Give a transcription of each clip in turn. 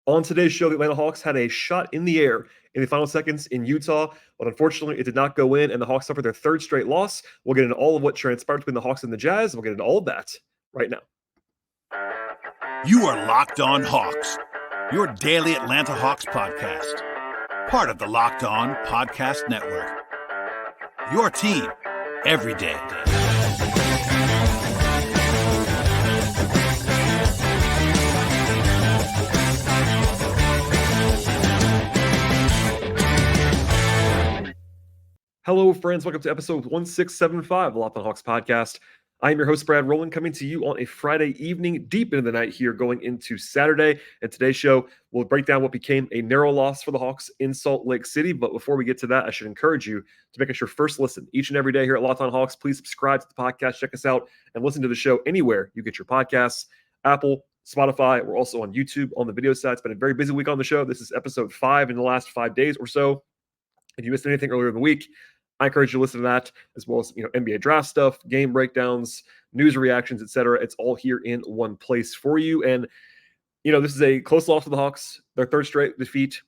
On today's show, the Atlanta Hawks had a shot in the air in the final seconds in Utah, but unfortunately it did not go in, and the Hawks suffered their third straight loss. We'll get into all of what transpired between the Hawks and the Jazz, and we'll get into all of that right now. You are Locked On Hawks, your daily Atlanta Hawks podcast. Part of the Locked On Podcast Network. Your team every day. Hello, friends. Welcome to episode 1675 of the Locked On Hawks podcast. I am your host, Brad Rowland, coming to you on a Friday evening, deep into the night here, going into Saturday. And today's show will break down what became a narrow loss for the Hawks in Salt Lake City. But before we get to that, I should encourage you to make us your first listen each and every day here at Locked On Hawks. Please subscribe to the podcast, check us out, and listen to the show anywhere you get your podcasts. Apple, Spotify. We're also on YouTube on the video side. It's been a very busy week on the show. This is episode 5 in the last 5 days or so. If you missed anything earlier in the week, I encourage you to listen to that, as well as NBA draft stuff, game breakdowns, news reactions, etc. It's all here in one place for you. And this is a close loss for the Hawks. Their third straight defeat.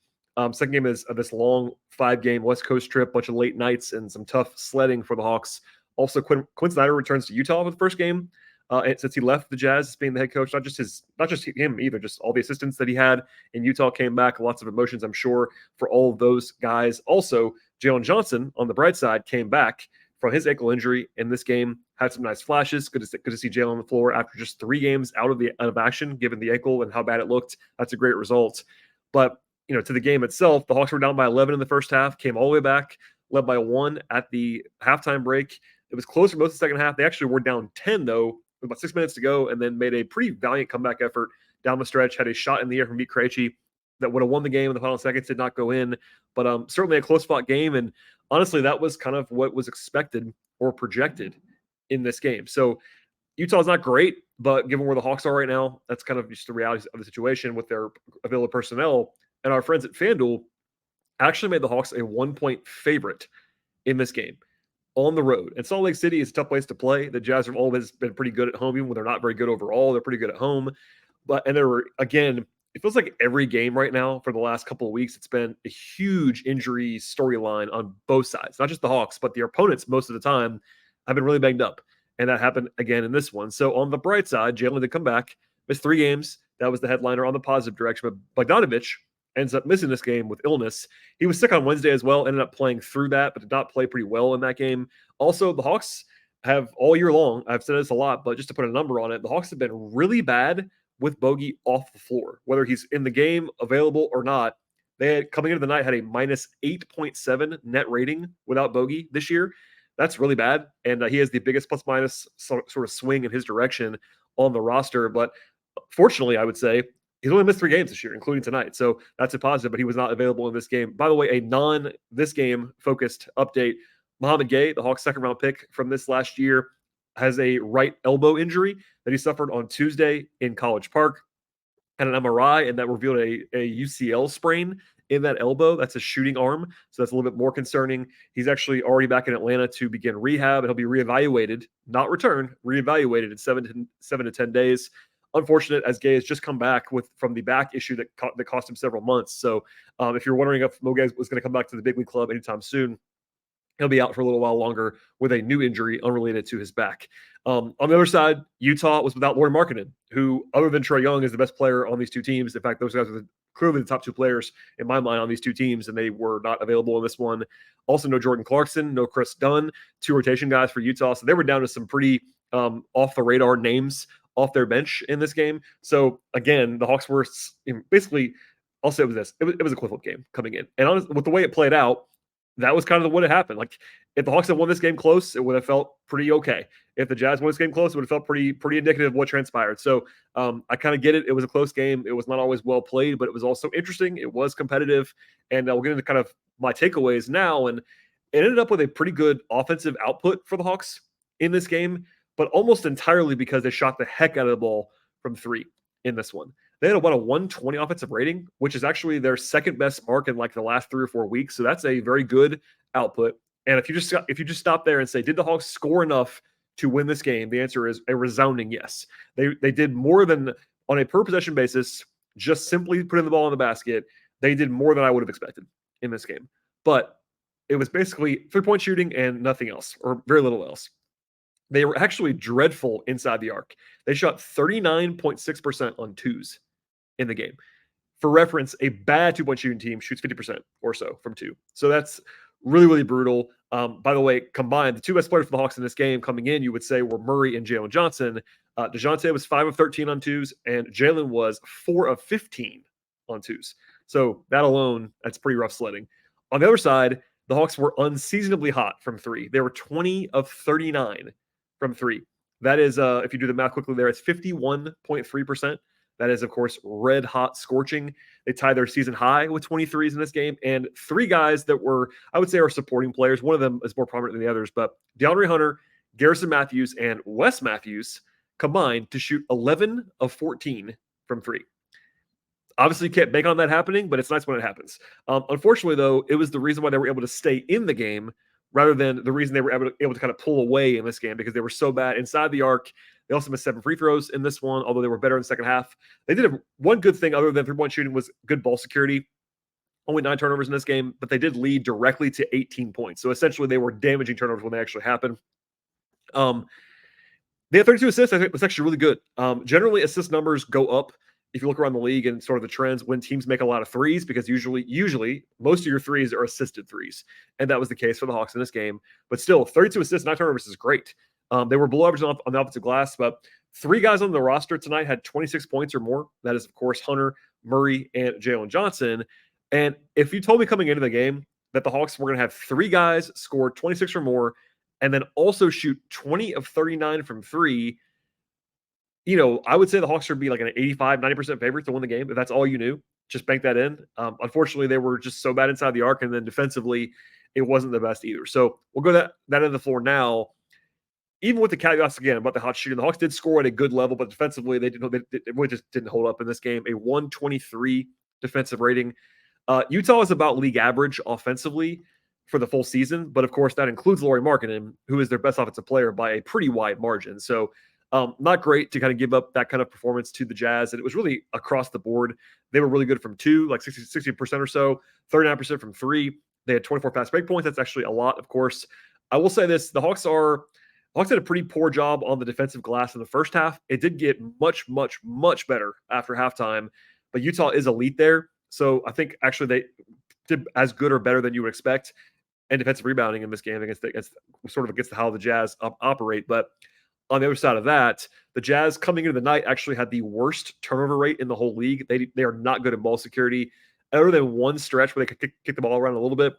Second game is this long 5-game West Coast trip, bunch of late nights and some tough sledding for the Hawks. Also, Quinn Snyder returns to Utah for the first game. And since he left the Jazz as being the head coach, not just him either, just all the assistants that he had in Utah came back. Lots of emotions, I'm sure, for all of those guys. Also, Jalen Johnson, on the bright side, came back from his ankle injury in this game. Had some nice flashes. Good to see Jalen on the floor after just 3 games out of action, given the ankle and how bad it looked. That's a great result. But to the game itself, the Hawks were down by 11 in the first half, came all the way back, led by 1 at the halftime break. It was close for most of the second half. They actually were down 10 though, with about 6 minutes to go, and then made a pretty valiant comeback effort down the stretch. Had a shot in the air from Meek Krejci that would have won the game in the final seconds, did not go in. But certainly a close-fought game, and honestly, that was kind of what was expected or projected in this game. So Utah's not great, but given where the Hawks are right now, that's kind of just the reality of the situation with their available personnel. And our friends at FanDuel actually made the Hawks a 1-point favorite in this game on the road. And Salt Lake City is a tough place to play. The Jazz have always been pretty good at home, even when they're not very good overall. They're pretty good at home. And there were, again, it feels like every game right now for the last couple of weeks, it's been a huge injury storyline on both sides. Not just the Hawks, but the opponents most of the time have been really banged up. And that happened again in this one. So on the bright side, Jalen did come back, missed 3 games. That was the headliner on the positive direction. But Bogdanovic ends up missing this game with illness. He was sick on Wednesday as well, ended up playing through that, but did not play pretty well in that game. Also, the Hawks have all year long, I've said this a lot, but just to put a number on it, the Hawks have been really bad with Bogey off the floor, whether he's in the game, available or not. They had, coming into the night, had a minus 8.7 net rating without Bogey this year. That's really bad, and he has the biggest plus-minus sort of swing in his direction on the roster. But fortunately, I would say, he's only missed 3 games this year, including tonight. So that's a positive, but he was not available in this game. By the way, a non-this game-focused update. Mohamed Gay, the Hawks' second-round pick from this last year, has a right elbow injury that he suffered on Tuesday in College Park. Had an MRI, and that revealed a UCL sprain in that elbow. That's a shooting arm, so that's a little bit more concerning. He's actually already back in Atlanta to begin rehab, and he'll be reevaluated, not returned, reevaluated in 7 to 10 days. Unfortunate, as Gay has just come back from the back issue that cost him several months. So if you're wondering if Mo Gay was going to come back to the big league club anytime soon, he'll be out for a little while longer with a new injury unrelated to his back. On the other side, Utah was without Lauri Markkanen, who, other than Trae Young, is the best player on these 2 teams. In fact, those guys are clearly the top 2 players in my mind on these 2 teams, and they were not available in this one. Also, no Jordan Clarkson, no Chris Dunn, 2 rotation guys for Utah. So they were down to some pretty off-the-radar names off their bench in this game. So, again, the Hawks were basically, I'll say it was this. It was a coin flip game coming in. And honestly, with the way it played out, that was kind of what had happened. Like, if the Hawks had won this game close, it would have felt pretty okay. If the Jazz won this game close, it would have felt pretty indicative of what transpired. So I kind of get it. It was a close game. It was not always well played, but it was also interesting. It was competitive. And we'll get into kind of my takeaways now. And it ended up with a pretty good offensive output for the Hawks in this game, but almost entirely because they shot the heck out of the ball from 3 in this one. They had about a 120 offensive rating, which is actually their second best mark in like the last 3 or 4 weeks. So that's a very good output. And if you just stop there and say, did the Hawks score enough to win this game? The answer is a resounding yes. They did more than, on a per possession basis, just simply putting the ball in the basket, they did more than I would have expected in this game. But it was basically 3-point shooting and nothing else, or very little else. They were actually dreadful inside the arc. They shot 39.6% on twos in the game. For reference, a bad 2-point shooting team shoots 50% or so from two. So that's really, really brutal. By the way, combined, the two best players for the Hawks in this game coming in, you would say, were Murray and Jalen Johnson. DeJounte was 5 of 13 on twos, and Jalen was 4 of 15 on twos. So that alone, that's pretty rough sledding. On the other side, the Hawks were unseasonably hot from three. They were 20 of 39 from three. That is, if you do the math quickly there, it's 51.3%. That is, of course, red hot scorching. They tied their season high with 23s in this game. And three guys that were, I would say, are supporting players. One of them is more prominent than the others, but DeAndre Hunter, Garrison Matthews, and Wes Matthews combined to shoot 11 of 14 from three. Obviously, you can't bank on that happening, but it's nice when it happens. Unfortunately, though, it was the reason why they were able to stay in the game rather than the reason they were able to kind of pull away in this game, because they were so bad inside the arc. They also missed 7 free throws in this one, although they were better in the second half. They did have one good thing other than 3-point shooting was good ball security. Only 9 turnovers in this game, but they did lead directly to 18 points. So essentially, they were damaging turnovers when they actually happened. They had 32 assists. I think that's actually really good. Generally, assist numbers go up if you look around the league and sort of the trends when teams make a lot of threes, because usually most of your threes are assisted threes. And that was the case for the Hawks in this game. But still, 32 assists, 9 turnovers is great. They were below average on the offensive glass, but 3 guys on the roster tonight had 26 points or more. That is, of course, Hunter, Murray, and Jalen Johnson. And if you told me coming into the game that the Hawks were going to have 3 guys score 26 or more and then also shoot 20 of 39 from 3, I would say the Hawks would be like an 85, 90% favorite to win the game. If that's all you knew, just bank that in. Unfortunately, they were just so bad inside the arc, and then defensively, it wasn't the best either. So we'll go that end of the floor now. Even with the caveats again about the hot shooting, the Hawks did score at a good level, but defensively, they just didn't hold up in this game. A 123 defensive rating. Utah is about league average offensively for the full season, but of course that includes Lauri Markkanen, who is their best offensive player by a pretty wide margin. So not great to kind of give up that kind of performance to the Jazz. And it was really across the board. They were really good from 2, like 60% or so, 39% from 3. They had 24 fast break points. That's actually a lot, of course. I will say this, the Hawks did a pretty poor job on the defensive glass in the first half. It did get much, much, much better after halftime, but Utah is elite there. So I think actually they did as good or better than you would expect. And defensive rebounding in this game against how the Jazz operate. But on the other side of that, the Jazz coming into the night actually had the worst turnover rate in the whole league. They are not good at ball security. Other than one stretch where they could kick the ball around a little bit,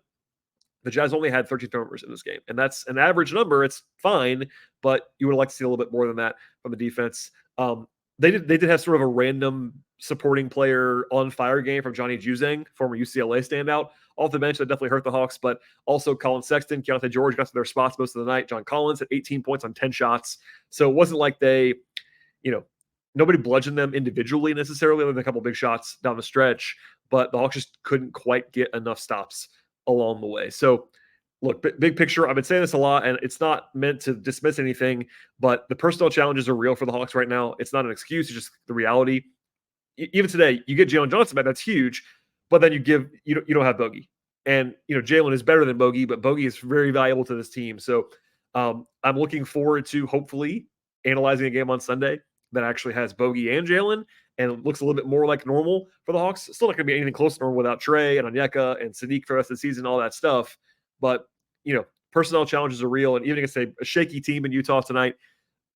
the Jazz only had 13 turnovers in this game. And that's an average number. It's fine, but you would like to see a little bit more than that from the defense. They did have sort of a random supporting player on fire game from Johnny Juzang, former UCLA standout. Off the bench, that definitely hurt the Hawks, but also Colin Sexton, Keontae George got to their spots most of the night. John Collins had 18 points on 10 shots. So it wasn't like they, nobody bludgeoned them individually necessarily, other than a couple big shots down the stretch, but the Hawks just couldn't quite get enough stops along the way. So look, big picture, I've been saying this a lot, and it's not meant to dismiss anything, but the personnel challenges are real for the Hawks right now. It's not an excuse, it's just the reality. Even today, you get Jalen Johnson back, that's huge, but then you don't have Bogey. And, Jalen is better than Bogey, but Bogey is very valuable to this team. So I'm looking forward to hopefully analyzing a game on Sunday that actually has Bogey and Jalen and looks a little bit more like normal for the Hawks. Still not going to be anything close to normal without Trey and Onyeka and Sadiq for the rest of the season, all that stuff. But, personnel challenges are real. And even against a shaky team in Utah tonight,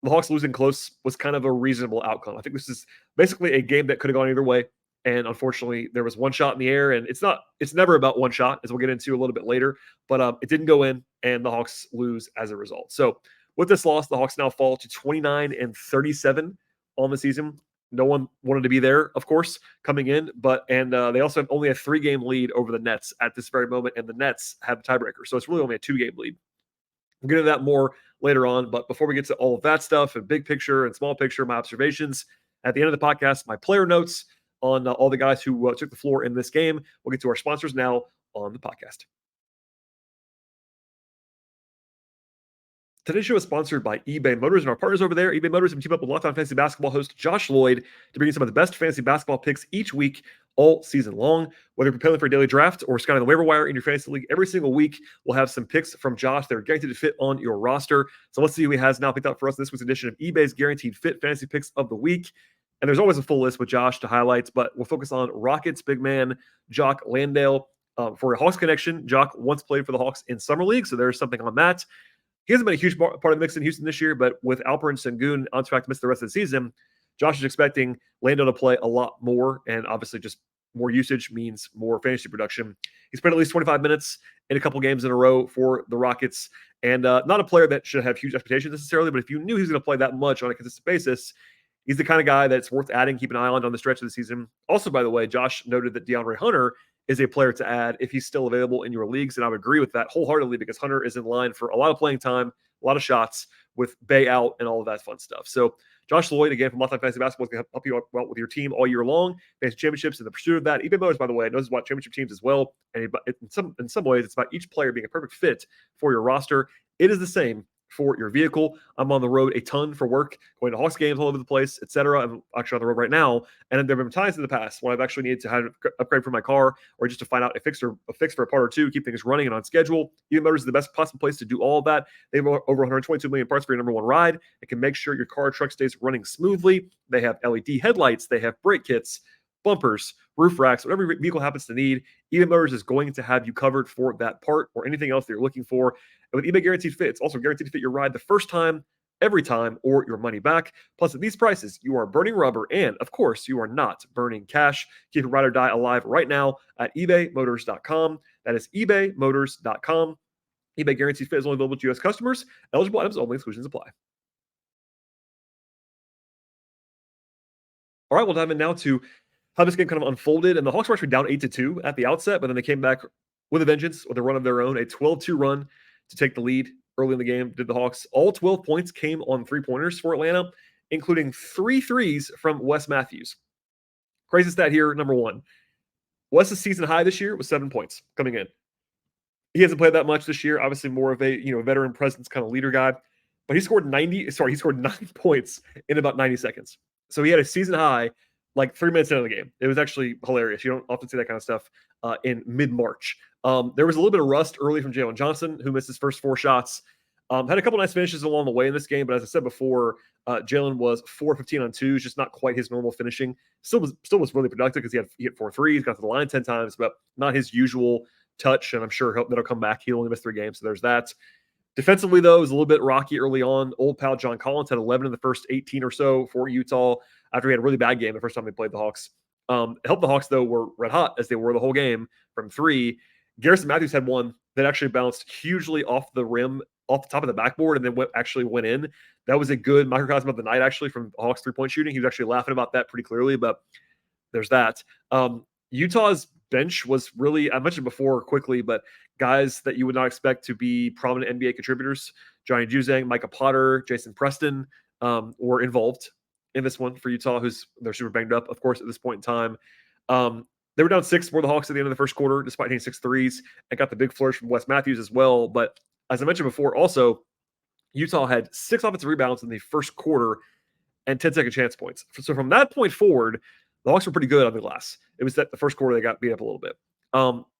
the Hawks losing close was kind of a reasonable outcome. I think this is basically a game that could have gone either way. And unfortunately, there was one shot in the air, and it's never about one shot, as we'll get into a little bit later, but it didn't go in, and the Hawks lose as a result. So with this loss, the Hawks now fall to 29-37 on the season. No one wanted to be there, of course, coming in, but they also have only a 3-game lead over the Nets at this very moment, and the Nets have a tiebreaker. So it's really only a 2-game lead. We'll get into that more later on, but before we get to all of that stuff and big picture and small picture, my observations at the end of the podcast, my player notes on all the guys who took the floor in this game. We'll get to our sponsors now on the podcast. Today's show is sponsored by eBay Motors and our partners over there. eBay Motors have teamed up with Locked On Fantasy Basketball host Josh Lloyd to bring you some of the best fantasy basketball picks each week, all season long. Whether you're preparing for a daily draft or scouting the waiver wire in your fantasy league, every single week we'll have some picks from Josh that are guaranteed to fit on your roster. So let's see who he has now picked up for us in this week's edition of eBay's Guaranteed Fit Fantasy Picks of the Week. And there's always a full list with Josh to highlight, but we'll focus on Rockets big man Jock Landale. For a Hawks connection, Jock once played for the Hawks in Summer League, so there's something on that. He hasn't been a huge part of the mix in Houston this year, but with Alperen Sengun on track to miss the rest of the season, Josh is expecting Lando to play a lot more, and obviously just more usage means more fantasy production. He's played at least 25 minutes in a couple games in a row for the Rockets, and not a player that should have huge expectations necessarily, but if you knew he was going to play that much on a consistent basis, he's the kind of guy that's worth adding, keep an eye on the stretch of the season. Also, by the way, Josh noted that DeAndre Hunter is a player to add if he's still available in your leagues. And I would agree with that wholeheartedly because Hunter is in line for a lot of playing time, a lot of shots with Bay out and all of that fun stuff. So Josh Lloyd, again, from Locked On Fantasy Basketball, is going to help you out with your team all year long. Fantasy championships in the pursuit of that. eBay Motors, by the way, knows about championship teams as well. And in some ways, it's about each player being a perfect fit for your roster. It is the same for your vehicle. I'm on the road a ton for work, going to Hawks games all over the place, etc. I'm actually on the road right now, and there have been times in the past when I've actually needed to have an upgrade for my car or just to find out a fix for a part or two, keep things running and on schedule. eBay Motors is the best possible place to do all of that. They have over 122 million parts for your number one ride. It can make sure your car or truck stays running smoothly. They have LED headlights. They have brake kits, bumpers, roof racks, whatever your vehicle happens to need. eBay Motors is going to have you covered for that part or anything else that you're looking for. And with eBay Guaranteed Fit, it's also guaranteed to fit your ride the first time, every time, or your money back. Plus, at these prices, you are burning rubber, and of course, you are not burning cash. Keep your ride or die alive right now at ebaymotors.com. That is ebaymotors.com. eBay Guaranteed Fit is only available to U.S. customers. Eligible items only. Exclusions apply. All right, we'll dive in now to how this game kind of unfolded. And the Hawks were actually down 8-2 at the outset, but then they came back with a vengeance, with a run of their own, a 12-2 run to take the lead early in the game. Did the Hawks. All 12 points came on three-pointers for Atlanta, including 3 threes from Wes Matthews. Crazy stat here, number one. Wes's season high this year was 7 points coming in. He hasn't played that much this year. Obviously, more of a veteran presence kind of leader guy. But he scored 9 points in about 90 seconds. So he had a season high like 3 minutes into the game. It was actually hilarious. You don't often see that kind of stuff in mid-March. There was a little bit of rust early from Jalen Johnson, who missed his first 4 shots. Had a couple nice finishes along the way in this game, but as I said before, Jalen was 4-15 on twos, just not quite his normal finishing. Still was really productive because he hit 4 threes, got to the line 10 times, but not his usual touch, and I'm sure that'll come back. He only missed 3 games, so there's that. Defensively, though, it was a little bit rocky early on. Old pal John Collins had 11 in the first 18 or so for Utah after he had a really bad game the first time they played the Hawks. Helped the Hawks, though, were red hot as they were the whole game from 3. Garrison Matthews had one that actually bounced hugely off the rim, off the top of the backboard, and then went in. That was a good microcosm of the night, actually, from Hawks three-point shooting. He was actually laughing about that pretty clearly, but there's that. Utah's bench was really, I mentioned before quickly, but guys that you would not expect to be prominent NBA contributors, Johnny Juzang, Micah Potter, Jason Preston, were involved in this one for Utah, they're super banged up, of course, at this point in time. They were down 6 for the Hawks at the end of the first quarter, despite hitting 6 threes, and got the big flourish from Wes Matthews as well. But as I mentioned before, also, Utah had 6 offensive rebounds in the first quarter and 10-second chance points. So from that point forward, the Hawks were pretty good on the glass. It was that the first quarter they got beat up a little bit.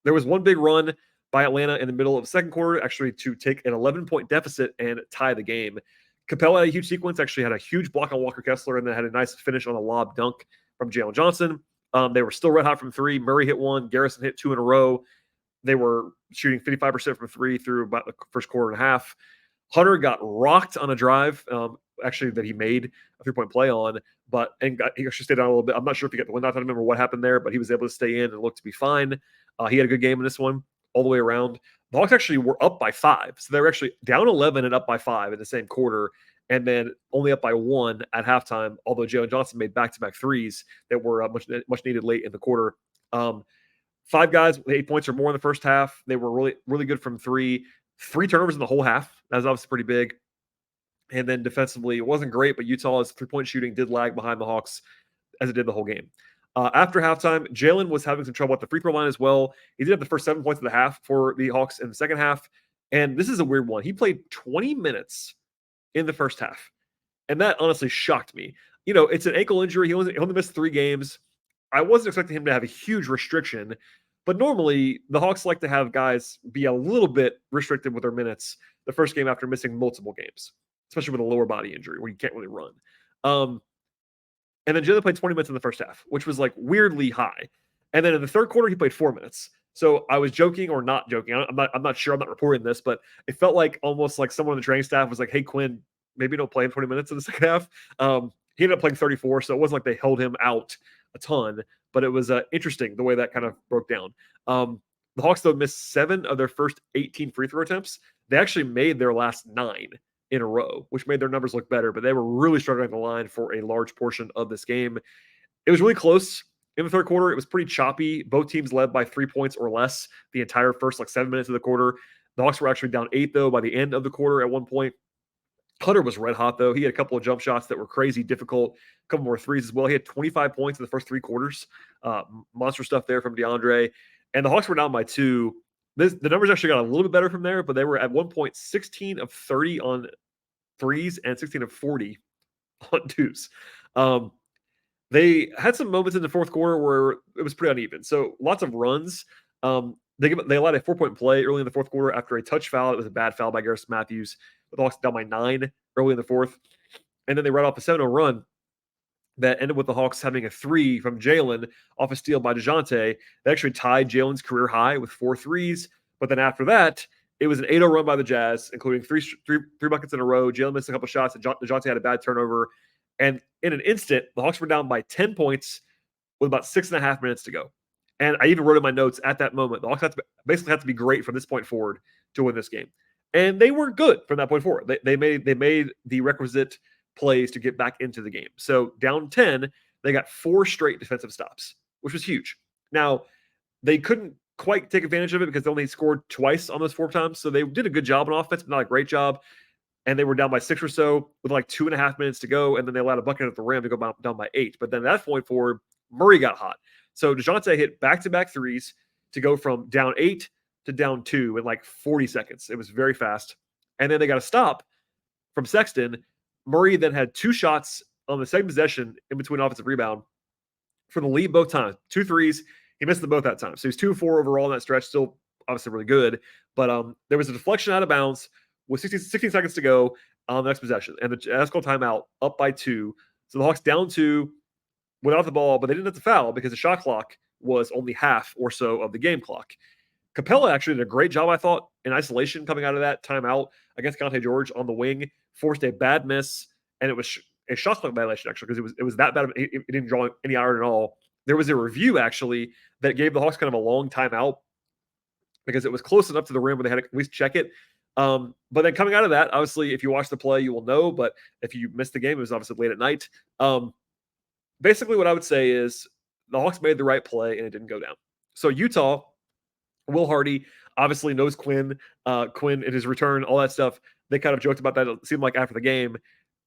There was one big run by Atlanta in the middle of the second quarter, actually to take an 11-point deficit and tie the game. Capella had a huge sequence, actually had a huge block on Walker Kessler, and then had a nice finish on a lob dunk from Jalen Johnson. They were still red hot from 3. Murray hit 1. Garrison hit 2 in a row. They were shooting 55% from 3 through about the first quarter and a half. Hunter got rocked on a drive, actually, that he made a 3-point play on, he actually stayed down a little bit. I'm not sure if he got the win. I don't remember what happened there, but he was able to stay in and looked to be fine. He had a good game in this one all the way around. The Hawks actually were up by 5. So they were actually down 11 and up by 5 in the same quarter, and then only up by 1 at halftime, although Jalen Johnson made back-to-back threes that were much needed late in the quarter. 5 guys with 8 points or more in the first half. They were really, really good from 3. 3 turnovers in the whole half. That was obviously pretty big. And then defensively, it wasn't great, but Utah's 3-point shooting did lag behind the Hawks as it did the whole game. After halftime, Jalen was having some trouble at the free throw line as well. He did have the first 7 points of the half for the Hawks in the second half. And this is a weird one. He played 20 minutes in the first half. And that honestly shocked me. It's an ankle injury. He only missed 3 games. I wasn't expecting him to have a huge restriction, but normally the Hawks like to have guys be a little bit restricted with their minutes the first game after missing multiple games, especially with a lower body injury where you can't really run. And then Jalen played 20 minutes in the first half, which was like weirdly high. And then in the third quarter, he played 4 minutes. So I was joking or not joking. I'm not sure. I'm not reporting this, but it felt like almost like someone on the training staff was like, "Hey Quinn, maybe don't play him 20 minutes in the second half." He ended up playing 34, so it wasn't like they held him out a ton, but it was interesting the way that kind of broke down. The Hawks though missed 7 of their first 18 free throw attempts. They actually made their last 9 in a row, which made their numbers look better, but they were really struggling at the line for a large portion of this game. It was really close in the third quarter. It was pretty choppy. Both teams led by 3 points or less the entire first 7 minutes of the quarter. The Hawks were actually down 8 though by the end of the quarter at one point. Hunter was red hot though. He had a couple of jump shots that were crazy difficult, a couple more threes as well. He had 25 points in the first 3 quarters. Monster stuff there from DeAndre. And the Hawks were down by 2. The numbers actually got a little bit better from there, but they were at one point 16 of 30 on threes and 16 of 40 on twos. They had some moments in the fourth quarter where it was pretty uneven. So lots of runs. They allowed a 4-point play early in the fourth quarter after a touch foul. It was a bad foul by Wes Matthews. With the Hawks down by 9 early in the fourth. And then they ran off a 7-0 run that ended with the Hawks having a 3 from Jalen off a steal by DeJounte. They actually tied Jalen's career high with 4 threes. But then after that, it was an 8-0 run by the Jazz, including three buckets in a row. Jalen missed a couple shots, and DeJounte had a bad turnover. And in an instant, the Hawks were down by 10 points with about 6.5 minutes to go. And I even wrote in my notes at that moment, the Hawks basically had to be great from this point forward to win this game. And they were good from that point forward. They made the requisite plays to get back into the game. So down 10, they got 4 straight defensive stops, which was huge. Now, they couldn't quite take advantage of it because they only scored twice on those 4 times. So they did a good job on offense, but not a great job. And they were down by 6 or so with 2.5 minutes to go. And then they allowed a bucket at the rim to go down by 8. But then at that point forward, Murray got hot. So DeJounte hit back-to-back threes to go from down 8 to down 2 in 40 seconds. It was very fast. And then they got a stop from Sexton. Murray then had 2 shots on the same possession in between offensive rebound for the lead both times. 2 threes. He missed them both that time. So he's 2-4 overall in that stretch. Still obviously really good. But there was a deflection out of bounds with 16 seconds to go on the next possession. And the Jazz called timeout up by 2. So the Hawks down 2 without the ball, but they didn't have to foul because the shot clock was only half or so of the game clock. Capella actually did a great job, I thought, in isolation coming out of that timeout against Kante George on the wing, forced a bad miss, and it was a shot clock violation, actually, because it was that bad. It didn't draw any iron at all. There was a review, actually, that gave the Hawks kind of a long timeout because it was close enough to the rim where they had to at least check it. But then coming out of that, obviously, if you watch the play, you will know, but if you missed the game, it was obviously late at night. Basically, what I would say is the Hawks made the right play, and it didn't go down. So Utah, Will Hardy obviously knows Quinn in his return, all that stuff. They kind of joked about that, it seemed like, after the game.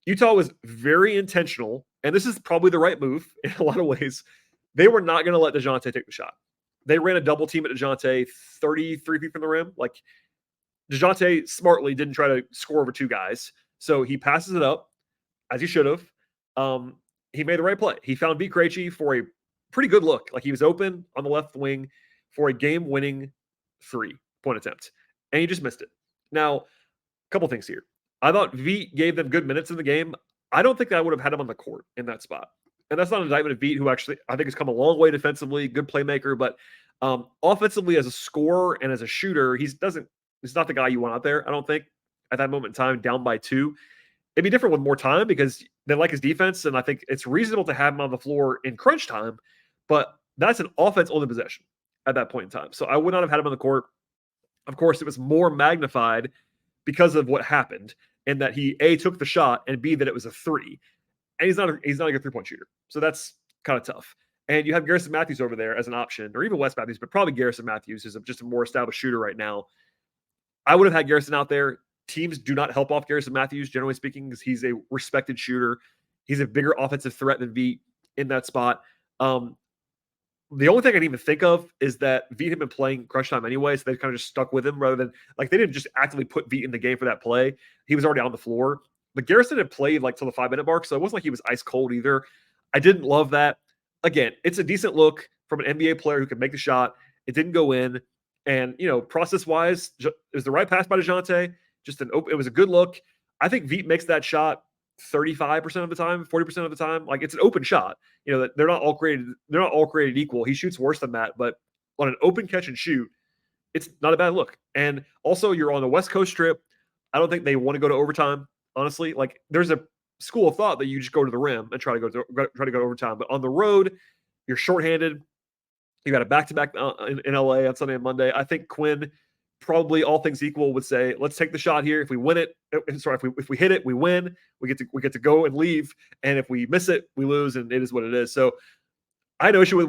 Utah was very intentional, and this is probably the right move in a lot of ways. They were not going to let DeJounte take the shot. They ran a double team at DeJounte 33 feet from the rim. DeJounte smartly didn't try to score over 2 guys, so he passes it up, as he should have. He made the right play. He found V. Krejci for a pretty good look. He was open on the left wing for a game-winning 3-point attempt, and he just missed it. Now, a couple things here. I thought Veit gave them good minutes in the game. I don't think I would have had him on the court in that spot. And that's not an indictment of Veit, who actually I think has come a long way defensively, good playmaker, but offensively as a scorer and as a shooter, he's not the guy you want out there, I don't think, at that moment in time, down by 2. It'd be different with more time because they like his defense, and I think it's reasonable to have him on the floor in crunch time, but that's an offense-only possession at that point in time. So I would not have had him on the court. Of course, it was more magnified because of what happened, and that he, A, took the shot, and B, that it was a 3. And he's not a good 3-point shooter. So that's kind of tough. And you have Garrison Matthews over there as an option, or even Wes Matthews, but probably Garrison Matthews, who's just a more established shooter right now. I would have had Garrison out there. Teams do not help off Garrison Matthews, generally speaking, because he's a respected shooter. He's a bigger offensive threat than Veit in that spot. But The only thing I can even think of is that Veet had been playing crunch time anyway, so they kind of just stuck with him rather than like they didn't just actively put Veet in the game for that play. He was already on the floor. But Garrison had played like till the 5-minute mark, so it wasn't like he was ice cold either. I didn't love that. Again, it's a decent look from an NBA player who could make the shot. It didn't go in. And, process wise, it was the right pass by DeJounte. It was a good look. I think Veet makes that shot 35% of the time, 40% of the time. Like it's an open shot. That they're not all created equal. He shoots worse than that, but on an open catch and shoot, it's not a bad look. And also, you're on the West Coast trip. I don't think they want to go to overtime. Honestly, like there's a school of thought that you just go to the rim and try to go to overtime. But on the road, you're shorthanded. You got a back-to-back in LA on Sunday and Monday. I think Quinn, probably all things equal, would say, let's take the shot here. If we win it, if we hit it, we win. We get to go and leave. And if we miss it, we lose, and it is what it is. So I had no issue with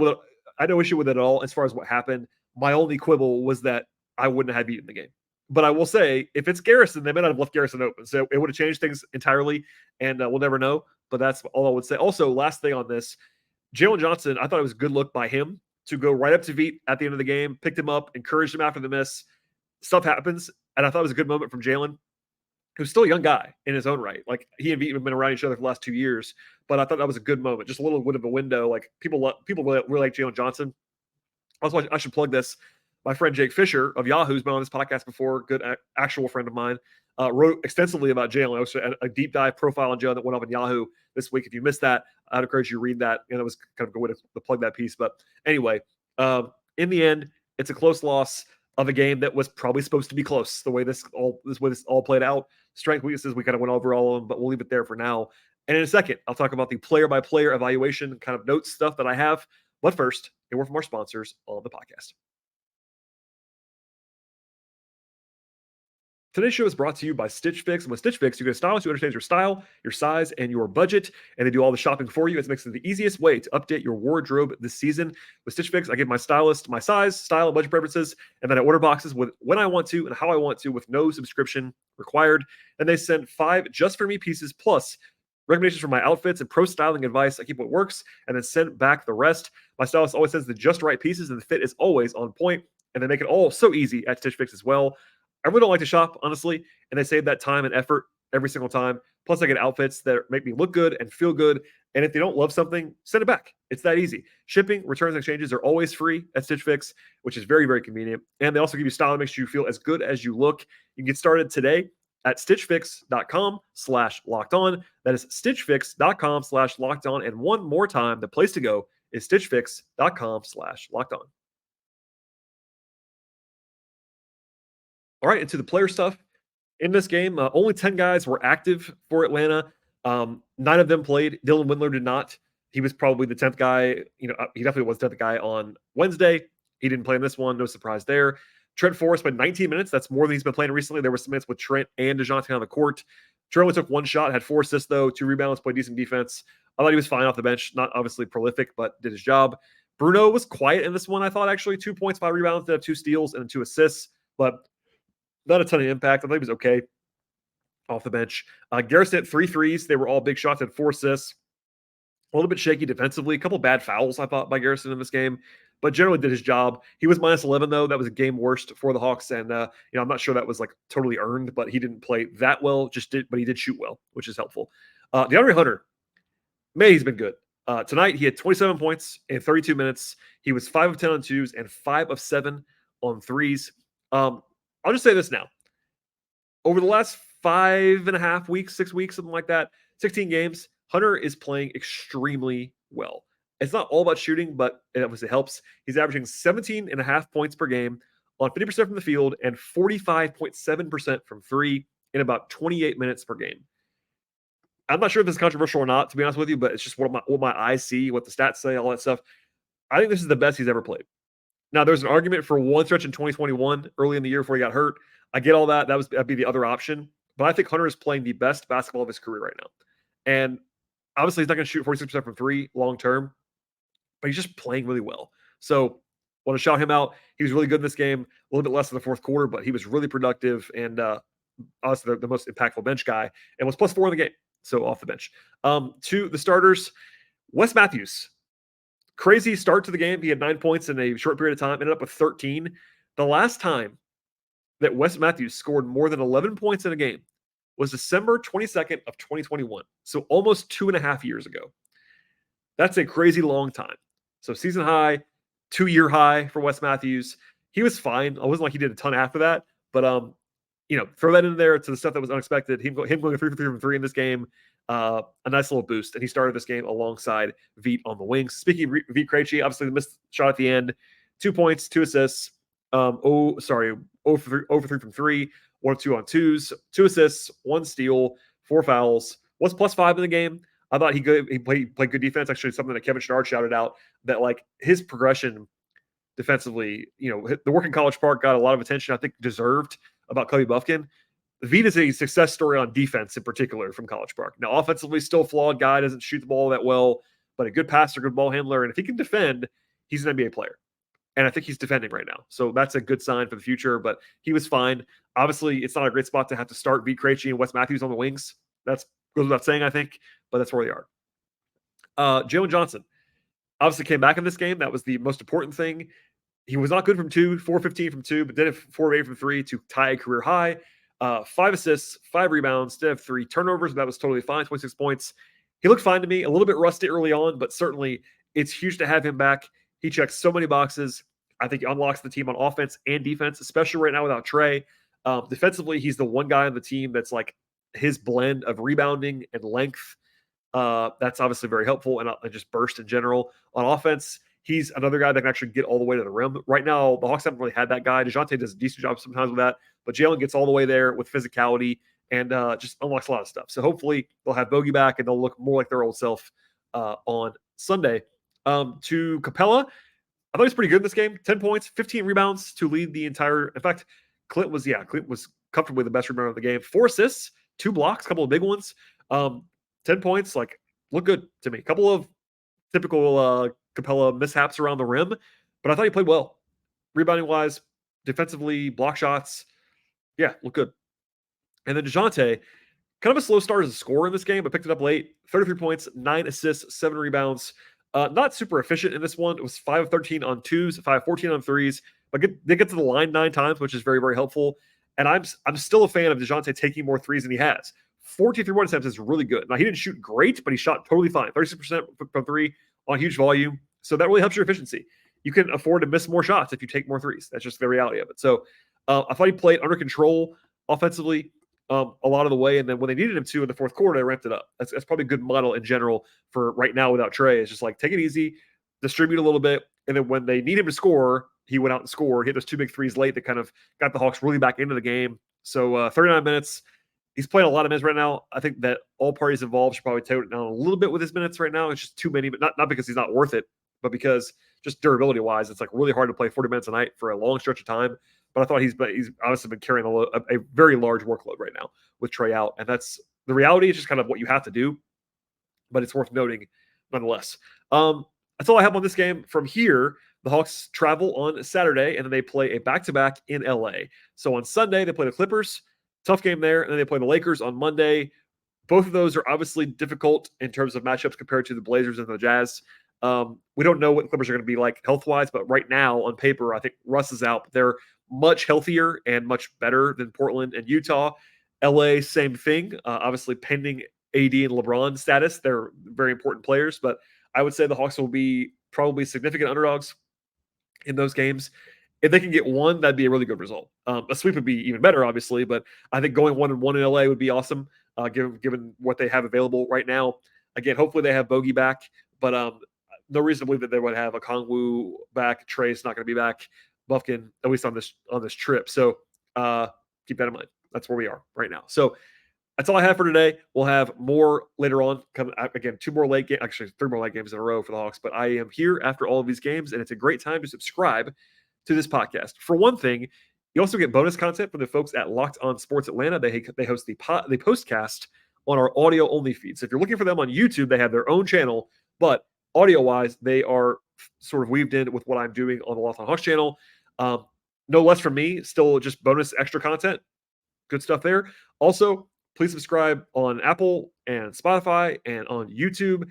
it at all as far as what happened. My only quibble was that I wouldn't have beaten the game. But I will say, if it's Garrison, they may not have left Garrison open. So it would have changed things entirely, and we'll never know. But that's all I would say. Also, last thing on this, Jalen Johnson, I thought it was a good look by him to go right up to Veet at the end of the game, picked him up, encouraged him after the miss. Stuff happens, and I thought it was a good moment from Jalen, who's still a young guy in his own right. Like he and Veet have been around each other for the last 2 years, but I thought that was a good moment, just a little bit of a window. Like people really like Jalen Johnson. Also, I should plug this. My friend Jake Fisher of Yahoo, who's been on this podcast before, good actual friend of mine, wrote extensively about Jalen. Also, a deep dive profile on Jalen that went up on Yahoo this week. If you missed that, I'd encourage you to read that. And it was kind of a good way to plug that piece. But anyway, in the end, it's a close loss of a game that was probably supposed to be close. The way this all played out, strength, weaknesses, we kind of went over all of them, but we'll leave it there for now. And in a second, I'll talk about the player-by-player evaluation kind of notes stuff that I have. But first, a word from our sponsors on the podcast. Today's show is brought to you by Stitch Fix. And with Stitch Fix, you get a stylist who understands your style, your size, and your budget. And they do all the shopping for you. It makes it the easiest way to update your wardrobe this season. With Stitch Fix, I give my stylist my size, style, and budget preferences. And then I order boxes with when I want to and how I want to with no subscription required. And they send 5 just for me pieces plus recommendations for my outfits and pro styling advice. I keep what works and then send back the rest. My stylist always sends the just right pieces and the fit is always on point. And they make it all so easy at Stitch Fix as well. I really don't like to shop, honestly, and they save that time and effort every single time. Plus, I get outfits that make me look good and feel good. And if they don't love something, send it back. It's that easy. Shipping, returns, and exchanges are always free at Stitch Fix, which is very, very convenient. And they also give you style that makes you feel as good as you look. You can get started today at stitchfix.com/lockedon. That is stitchfix.com/lockedon. And one more time, the place to go is stitchfix.com/lockedon. All right, into the player stuff. In this game, only 10 guys were active for Atlanta. 9 of them played. Dylan Windler did not. He was probably the 10th guy. He definitely was the 10th guy on Wednesday. He didn't play in this one. No surprise there. Trent Forrest played 19 minutes. That's more than he's been playing recently. There were some minutes with Trent and DeJounte on the court. Trent only took 1 shot, had 4 assists, though, 2 rebounds, played decent defense. I thought he was fine off the bench. Not obviously prolific, but did his job. Bruno was quiet in this one, I thought, actually. 2 points, 5 rebounds, did have 2 steals and 2 assists. But not a ton of impact. I thought he was okay off the bench. Garrison hit 3 threes. They were all big shots, had 4 assists. A little bit shaky defensively. A couple bad fouls, I thought, by Garrison in this game, but generally did his job. He was minus 11, though. That was a game worst for the Hawks, and I'm not sure that was like totally earned, but he didn't play that well. But he did shoot well, which is helpful. DeAndre Hunter, man, he's been good. Tonight, he had 27 points in 32 minutes. He was 5 of 10 on 2s and 5 of 7 on 3s. I'll just say this now. Over the last 5.5 weeks, 6 weeks, something like that, 16 games, Hunter is playing extremely well. It's not all about shooting, but it obviously helps. He's averaging 17.5 points per game on 50% from the field and 45.7% from 3 in about 28 minutes per game. I'm not sure if this is controversial or not, to be honest with you, but it's just what my eyes see, what the stats say, all that stuff. I think this is the best he's ever played. Now, there's an argument for one stretch in 2021, early in the year before he got hurt. I get all that. That'd be the other option. But I think Hunter is playing the best basketball of his career right now. And obviously, he's not going to shoot 46% from 3 long term, but he's just playing really well. So, want to shout him out. He was really good in this game. A little bit less in the fourth quarter, but he was really productive and honestly the most impactful bench guy and was +4 in the game. So, off the bench. To the starters, Wes Matthews. crazy start to the game. He had 9 points in a short period of time, ended up with 13. The last time that Wes Matthews scored more than 11 points in a game was December 22nd of 2021. So almost 2.5 years ago. That's a crazy long time. So season high, 2-year high for Wes Matthews. He was fine. It wasn't like he did a ton after that, but throw that in there to the stuff that was unexpected. Him going 3 for 3 from 3 in this game, a nice little boost. And he started this game alongside Veet on the wings. Speaking of Veet Krejci, obviously the missed shot at the end. 2 points, 2 assists. 0 for 3 from 3, 1 of 2 on twos, 2 assists, 1 steal, 4 fouls. Was +5 in the game. I thought he played good defense. Actually, something that Kevin Chouinard shouted out, that like his progression defensively, the work in College Park got a lot of attention, I think deserved, about Kobe Buffkin. Veet is a success story on defense in particular from College Park. Now, offensively, still flawed guy, doesn't shoot the ball that well, but a good passer, good ball handler. And if he can defend, he's an NBA player. And I think he's defending right now. So that's a good sign for the future, but he was fine. Obviously, it's not a great spot to have to start Veet Krejci and Wes Matthews on the wings. That's goes without saying, I think, but that's where they are. Jalen Johnson obviously came back in this game. That was the most important thing. He was not good from 2, 4-15 from 2, but did have 4 of 8 from 3 to tie a career high. 5 assists, 5 rebounds, did have 3 turnovers. That was totally fine, 26 points. He looked fine to me, a little bit rusty early on, but certainly it's huge to have him back. He checks so many boxes. I think he unlocks the team on offense and defense, especially right now without Trey. Defensively, he's the one guy on the team that's like his blend of rebounding and length. That's obviously very helpful, and just burst in general. On offense, he's another guy that can actually get all the way to the rim. Right now, the Hawks haven't really had that guy. DeJounte does a decent job sometimes with that, but Jalen gets all the way there with physicality and just unlocks a lot of stuff. So hopefully they'll have Bogey back and they'll look more like their old self on Sunday. To Capella, I thought he was pretty good in this game. 10 points, 15 rebounds to lead the entire. In fact, Clint was comfortably the best rebounder of the game. 4 assists, 2 blocks, a couple of big ones. 10 points, like, look good to me. A couple of typical Capella mishaps around the rim, but I thought he played well. Rebounding wise, defensively, block shots. Yeah, look good. And then DeJounte, kind of a slow start as a scorer in this game, but picked it up late. 33 points, 9 assists, 7 rebounds. Not super efficient in this one. It was 5 of 13 on twos, 5 of 14 on threes, but they get to the line 9 times, which is very, very helpful. And I'm still a fan of DeJounte taking more threes than he has. 43 1 attempts is really good. Now, he didn't shoot great, but he shot totally fine. 36% from 3 on huge volume. So that really helps your efficiency. You can afford to miss more shots if you take more threes. That's just the reality of it. So I thought he played under control offensively a lot of the way. And then when they needed him to in the fourth quarter, they ramped it up. That's probably a good model in general for right now without Trey. It's just like, take it easy, distribute a little bit. And then when they need him to score, he went out and scored. He hit those 2 big threes late that kind of got the Hawks really back into the game. So 39 minutes. He's playing a lot of minutes right now. I think that all parties involved should probably tone it down a little bit with his minutes right now. It's just too many, but not because he's not worth it, but because just durability wise, it's like really hard to play 40 minutes a night for a long stretch of time. But I thought he's obviously been carrying a very large workload right now with Trey out. And that's the reality. It's just kind of what you have to do, but it's worth noting nonetheless. That's all I have on this game. From here, the Hawks travel on Saturday, and then they play a back-to-back in LA. So on Sunday, they play the Clippers. Tough game there. And then they play the Lakers on Monday. Both of those are obviously difficult in terms of matchups compared to the Blazers and the Jazz. We don't know what the Clippers are going to be like health-wise, but right now on paper, I think Russ is out. But they're much healthier and much better than Portland and Utah. LA, same thing. Obviously pending AD and LeBron status. They're very important players, but I would say the Hawks will be probably significant underdogs in those games. If they can get one, that'd be a really good result. A sweep would be even better, obviously, but I think going 1-1 in LA would be awesome, given what they have available right now. Again, hopefully they have Bogey back, but no reason to believe that they would have a Kongwu back. Trey's not going to be back. Buffkin, at least on this trip. So keep that in mind. That's where we are right now. So that's all I have for today. We'll have more later on. Come again, 2 more late games, actually 3 more late games in a row for the Hawks. But I am here after all of these games, and it's a great time to subscribe to this podcast. For one thing, you also get bonus content from the folks at Locked On Sports Atlanta. They host the postcast on our audio only feed. So if you're looking for them on YouTube, they have their own channel, but audio wise, they are sort of weaved in with what I'm doing on the Locked On Hawks channel. No less from me, still just bonus extra content. Good stuff there. Also, please subscribe on Apple and Spotify and on YouTube.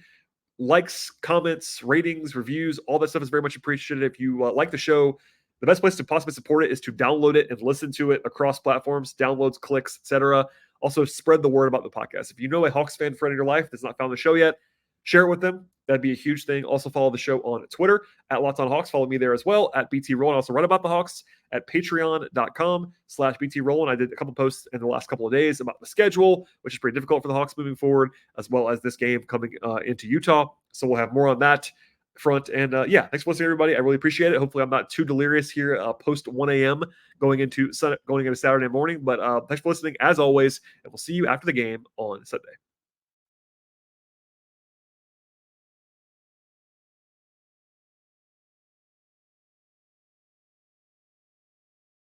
likes, comments, ratings, reviews, all that stuff is very much appreciated. If you like the show, the best place to possibly support it is to download it and listen to it across platforms, downloads, clicks, etc. Also, spread the word about the podcast. If you know a Hawks fan friend in your life that's not found the show yet, share it with them. That'd be a huge thing. Also, follow the show on Twitter at Locked On Hawks. Follow me there as well at BT Rowland. I also write about the Hawks at patreon.com/BT Rowland. I did a couple posts in the last couple of days about the schedule, which is pretty difficult for the Hawks moving forward, as well as this game coming into Utah. So we'll have more on that front. And yeah, thanks for listening, everybody. I really appreciate it. Hopefully, I'm not too delirious here post 1 a.m. going into Saturday morning. But thanks for listening as always, and we'll see you after the game on Sunday.